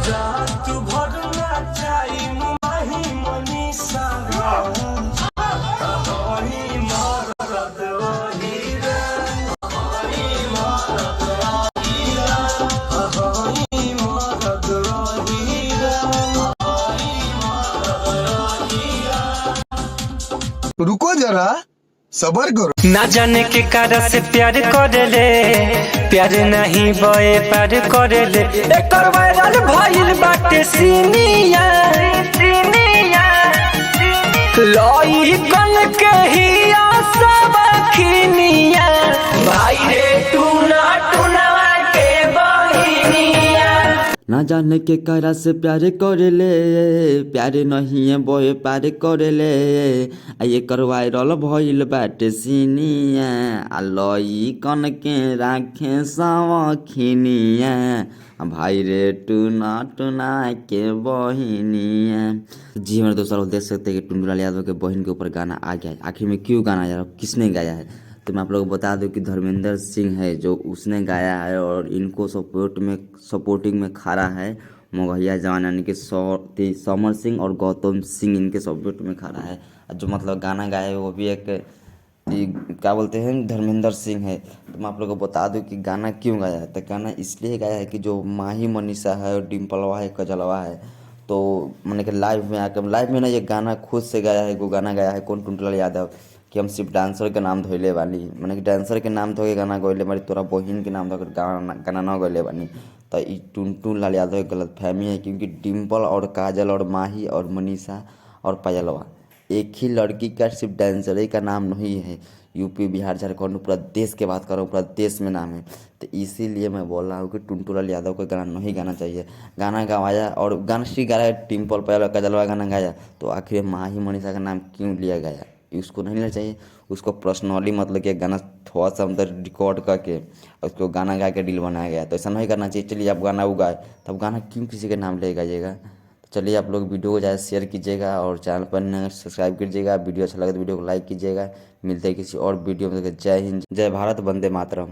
रात भर नाचाई माही मनीषा वही मरद वही रे वही मरद वही रे रुको जरा सबर करो। ना जाने के कारण से प्यार करेले, प्यार नहीं बे प्यार करेले। एकर वायरल भइल बाटे सीनिया लई कन के ही सब खिनिया भाई रे टूना टूनवा के बहिनिया। ना जाने के करा से प्यार करेले, प्यार नहीं है बोए प्यार करेले। ये कर वायरल भइल बाटे सीनिया लई कन के राखे सवखिनिया भाई रे टूना टूना के बहिनिया। जी हमारे दोस्तों देख सकते हैं कि टुनटुन यादव के बहन के ऊपर गाना आ गया है। आखिर में क्यों गाना आया, किसने गाया है, तो मैं आप लोगों को बता दूं कि धर्मेंद्र सिंह है जो उसने गाया है और इनको सपोर्टिंग में खड़ा है मोगहिया जवान यानी कि समर सिंह और गौतम सिंह इनके सपोर्ट में खड़ा है। जो मतलब गाना गाया है वो भी एक क्या बोलते हैं धर्मेंद्र सिंह है। तो मैं आप लोगों को बता दूं कि गाना क्यों गाया है। तो गाना इसलिए गाया है कि जो माही मनीषा है और डिम्पलवा है कजलवा है तो मैंने कि लाइव में ना ये गाना खुद से गाया है। वो गाना गाया है कौन, टुनटुन यादव, कि हम सिर्फ डांसर के नाम धोइले वाली मैंने कि डांसर के नाम धो के गाना गौले मारी तोरा बहिन के नाम धो गाना न गौले बानी। तो ये टुनटुन यादव की गलत फहमी है क्योंकि डिम्पल और काजल और माही और मनीषा और पायलवा एक ही लड़की का सिर्फ डांसर ही का नाम नहीं है। यूपी बिहार झारखंड पूरा देश के बात कर रहा हूँ, पूरा देश में नाम है। तो इसीलिए मैं बोल रहा हूँ कि टुनटुन यादव को गाना नहीं गाना चाहिए। गाना गवाया और गाना सी गाया डिम्पल पायल कजलवा गाना गाया तो आखिर माही मनीषा का नाम क्यों लिया गया, उसको नहीं लेना चाहिए। उसको पर्सनली मतलब कि गाना थोड़ा सा मतलब रिकॉर्ड करके उसको गाना गा के डील बनाया गया तो ऐसा नहीं करना चाहिए। चलिए आप गाना उगाए तब गाना क्यों किसी के नाम ले गाइएगा। तो चलिए आप लोग वीडियो को ज़्यादा शेयर कीजिएगा और चैनल पर सब्सक्राइब कीजिएगा। वीडियो अच्छा लगे तो वीडियो को लाइक कीजिएगा। मिलते हैं किसी और वीडियो में। जय हिंद, जय भारत, वंदे मातरम।